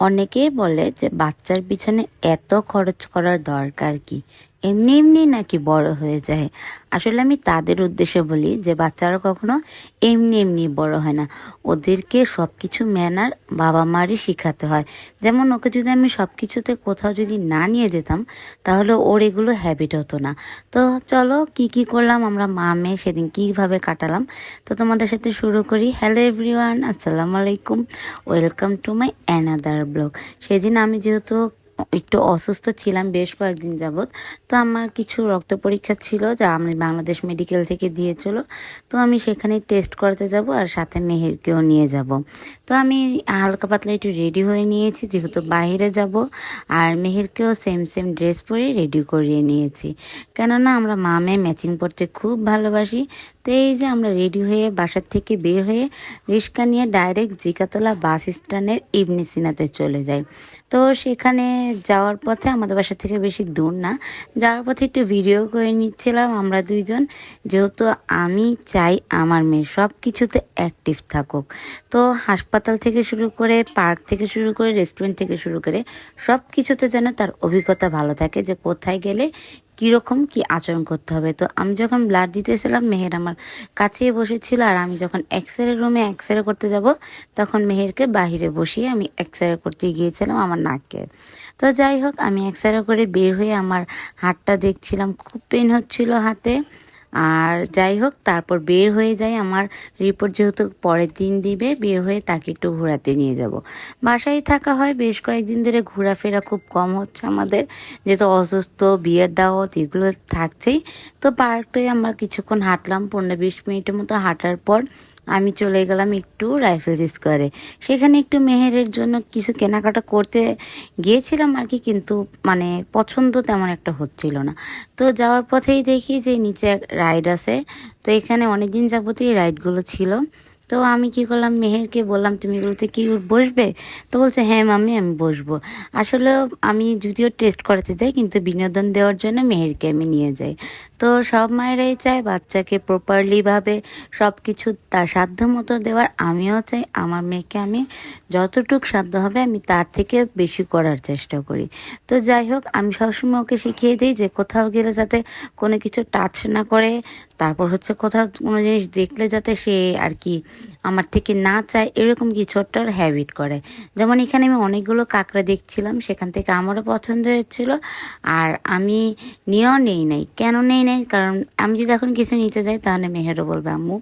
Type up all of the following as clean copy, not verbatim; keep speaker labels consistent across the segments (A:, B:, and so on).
A: অনেকেই বলে যে বাচ্চার পিছনে এত খরচ করার দরকার কি, এমনি এমনি নাকি বড় হয়ে যায়। আসলে আমি তাদের উদ্দেশ্যে বলি যে বাচ্চারা কখনো এমনি এমনি বড় হয় না, ওদেরকে সব কিছু ম্যানার বাবা মারই শিখাতে হয়। যেমন ওকে যদি আমি সব কিছুতে কোথাও যদি না নিয়ে যেতাম তাহলে ওর এগুলো হ্যাবিট হতো না। তো চলো কি কি করলাম আমরা মা মেয়ে সেদিন কীভাবে কাটালাম তো তোমাদের সাথে শুরু করি। হ্যালো এভরিওয়ান, আসসালামু আলাইকুম, welcome to my another blog. সেদিন আমি যেহেতু একটু অসুস্থ ছিলাম বেশ কয়েকদিন যাবৎ, তো আমার কিছু রক্ত পরীক্ষা ছিল যা আমি বাংলাদেশ মেডিকেল থেকে দিয়েছিল। তো আমি সেখানে টেস্ট করতে যাব আর সাথে মেহেরকেও নিয়ে যাব। তো আমি হালকা পাতলা একটু রেডি হয়ে নিয়েছি যেহেতু বাইরে যাব, আর মেহেরকেও সেম সেম ড্রেস পরে রেডি করিয়ে নিয়েছি, কেননা আমরা মা মেয়ে ম্যাচিং করতে খুব ভালোবাসি। তো এই যে আমরা রেডি হয়ে বাসার থেকে বের হয়ে রিক্সা নিয়ে ডাইরেক্ট জিকাতলা বাস স্ট্যান্ডের ইবনে সিনাতে চলে যাই। তো সেখানে যাওয়ার পথে আমাদের বাসা থেকে বেশি দূর না, যাওয়ার পথে একটু ভিডিও করে নিচ্ছিলাম আমরা দুইজন, যেহেতু আমি চাই আমার মেয়ে সব কিছুতে অ্যাক্টিভ থাকুক। তো হাসপাতাল থেকে শুরু করে পার্ক থেকে শুরু করে রেস্টুরেন্ট থেকে শুরু করে সব কিছুতে যেন তার অভিজ্ঞতা ভালো থাকে, যে কোথায় গেলে কীরকম কি আচরণ করতে হবে। তো আমি যখন ব্লাড দিতেছিলাম মেহের আমার কাছেই বসেছিল, আর আমি যখন এক্সরে রুমে এক্সরে করতে যাব তখন মেহেরকে বাহিরে বসিয়ে আমি এক্সরে করতে গিয়েছিলাম আমার নাককে। তো যাই হোক আমি এক্সরে করে বের হয়ে আমার হাতটা দেখছিলাম, খুব পেন হচ্ছিল হাতে। আর যাই হোক তারপর বের হয়ে যাই, আমার রিপোর্ট যেহেতু পরের দিন দিবে, বের হয়ে তাকে একটু ঘোরাতে নিয়ে যাব। বাসায় থাকা হয় বেশ কয়েকদিন ধরে, ঘোরাফেরা খুব কম হচ্ছে আমাদের, যেহেতু অসুস্থ বিয়ের দাওয়াত এগুলো থাকছেই। তো পার্কে আমরা কিছুক্ষণ হাঁটলাম, 15-20 মিনিটের মতো হাঁটার পর আমি চলে গেলাম একটু রাইফেলস স্কোয়ারে। সেখানে একটু মেহেরের জন্য কিছু কেনাকাটা করতে গিয়েছিলাম আর কি, কিন্তু মানে পছন্দ তেমন একটা হচ্ছিল না। তো যাওয়ার পথেই দেখি যে নিচে রাইড আছে, তো এখানে অনেকদিন যাবতই এই রাইডগুলো ছিল। তো আমি কি করলাম, মেহেরকে বললাম তুমি এগুলোতে কি বসবে? তো বলছে হ্যাঁ মাম্মি আমি বসবো। আসলে আমি যদিও টেস্ট করাতে যাই কিন্তু বিনোদন দেওয়ার জন্য মেহেরকে আমি নিয়ে যাই। তো সব মায়েরাই চায় বাচ্চাকে প্রপারলিভাবে সব কিছু তার সাধ্য মতো দেওয়ার, আমিও চাই আমার মেয়েকে আমি যতটুকু সাধ্য হবে আমি তার থেকে বেশি করার চেষ্টা করি। তো যাই হোক আমি সবসময় ওকে শিখিয়ে দিই যে কোথাও গেলে যাতে কোনো কিছু টাচ না করে, তারপর হচ্ছে কোথাও কোনো জিনিস দেখলে যাতে সে আর কি আমার থেকে না চায়, এরকম কিছু একটা হ্যাবিট করে। যেমন এখানে আমি অনেকগুলো কাঁকড়া দেখছিলাম, সেখান থেকে আমারও পছন্দ হচ্ছিল, আর আমি নিয়েও নেই নাই। কেন নেই নাই? কারণ আমি যদি এখন কিছু নিতে যাই তাহলে মেহেরও বলবে আম্মু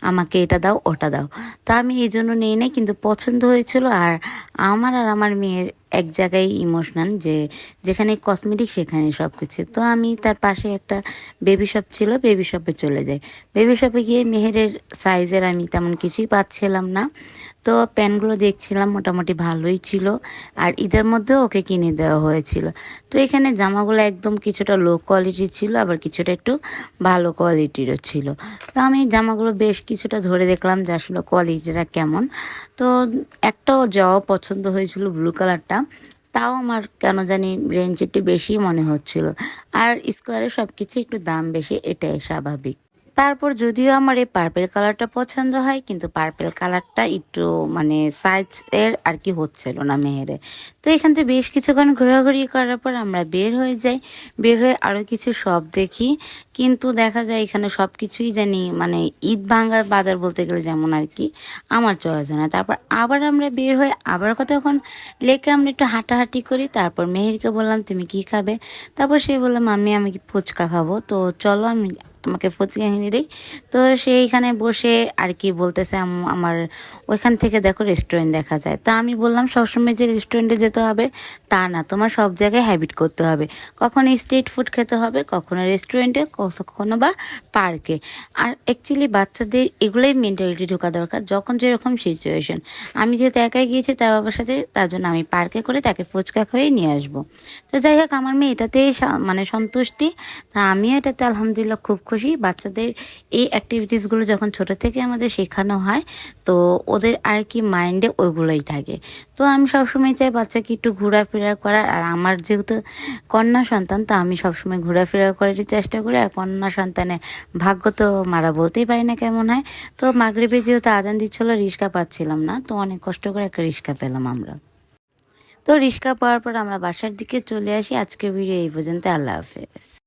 A: আমাকে এটা দাও ওটা দাও। তা আমি এই জন্য নেই নাই, কিন্তু পছন্দ হয়েছিল। আর আমার মেয়ের এক জায়গায় ইমোশনাল, যে যেখানে কসমেটিক সেখানে সব কিছু। তো আমি তার পাশে একটা বেবি শপ ছিল, বেবি শপে চলে যাই। বেবি শপে গিয়ে মেহেরের সাইজের আমি তেমন কিছুই পাচ্ছিলাম না, তো প্যান্টগুলো দেখছিলাম মোটামুটি ভালোই ছিল, আর ঈদের মধ্যেও ওকে কিনে দেওয়া হয়েছিল। তো এখানে জামাগুলো একদম কিছুটা লো কোয়ালিটি ছিল, আবার কিছুটা একটু ভালো কোয়ালিটিরও ছিল। তো আমি জামাগুলো বেশ কিছুটা ধরে দেখলাম যে আসলে কোয়ালিটিটা কেমন। তো একটাও যাওয়া পছন্দ হয়েছিল ব্লু কালারটা, তাও আমার কেন জানি রেঞ্জ একটু বেশি মনে হচ্ছিল। আর স্কোয়ারে সব কিছু একটু দাম বেশি, এটাই স্বাভাবিক। তারপর যদিও আমার এই পার্পেল কালারটা পছন্দ হয়, কিন্তু পার্পেল কালারটা একটু মানে সাইজ এর আর কি হচ্ছিল না মেহেরে। তো এখান থেকে বেশ কিছুক্ষণ ঘোরাঘুরি করার পর আমরা বের হয়ে যাই। বের হয়ে আরও কিছু শপ দেখি, কিন্তু দেখা যায় এখানে সব কিছুই জানি মানে ঈদ ভাঙা বাজার বলতে গেলে যেমন আর কি আমার চলা যায় না। তারপর আবার আমরা বের হয়ে আবার কতক্ষণ লেকে আমরা একটু হাঁটাহাঁটি করি। তারপর মেহেরকে বললাম তুমি কি খাবে? তারপর সে বললাম আমি কি ফুচকা খাবো, তো চলো আমি তোমাকে ফুচকা এনে দিই। তো সেইখানে বসে আর কি বলতেছে আমার ওইখান থেকে দেখো রেস্টুরেন্ট দেখা যায়। তা আমি বললাম সবসময় যে রেস্টুরেন্টে যেতে হবে তা না, তোমার সব জায়গায় হ্যাবিট করতে হবে, কখনো স্ট্রিট ফুড খেতে হবে, কখনো রেস্টুরেন্টে, কখনো বা পার্কে। আর অ্যাকচুয়ালি বাচ্চাদের এগুলোই মেন্টালিটি ঢোকা দরকার, যখন যেরকম সিচুয়েশন। আমি যেহেতু একাই গিয়েছি তার বাবার সাথে, তার জন্য আমি পার্কে করে তাকে ফুচকা খাইয়ে নিয়ে আসবো। তো যাই হোক আমার মেয়ে এটাতেই মানে সন্তুষ্টি, তা আমিও এটাতে আলহামদুলিল্লাহ খুব খুশি। বাচ্চাদের এই অ্যাক্টিভিটিসগুলো যখন ছোট থেকে আমাদের শেখানো হয় তো ওদের আর কি মাইন্ডে ওইগুলোই থাকে। তো আমি সবসময় চাই বাচ্চাকে একটু ঘোরাফেরা করার, আর আমার যেহেতু কন্যা সন্তান তা আমি সবসময় ঘোরাফেরা করার চেষ্টা করি। আর কন্যা সন্তানের ভাগ্য তো মারা বলতেই পারি না কেমন হয়। তো মাগরিবে যেহেতু আজান দিচ্ছিল রিক্সা পাচ্ছিলাম না, তো অনেক কষ্ট করে একটা রিক্সা পেলাম আমরা। তো রিক্সা পাওয়ার পর আমরা বাসার দিকে চলে আসি। আজকের ভিডিও এই পর্যন্ত। আল্লাহ হাফেজ।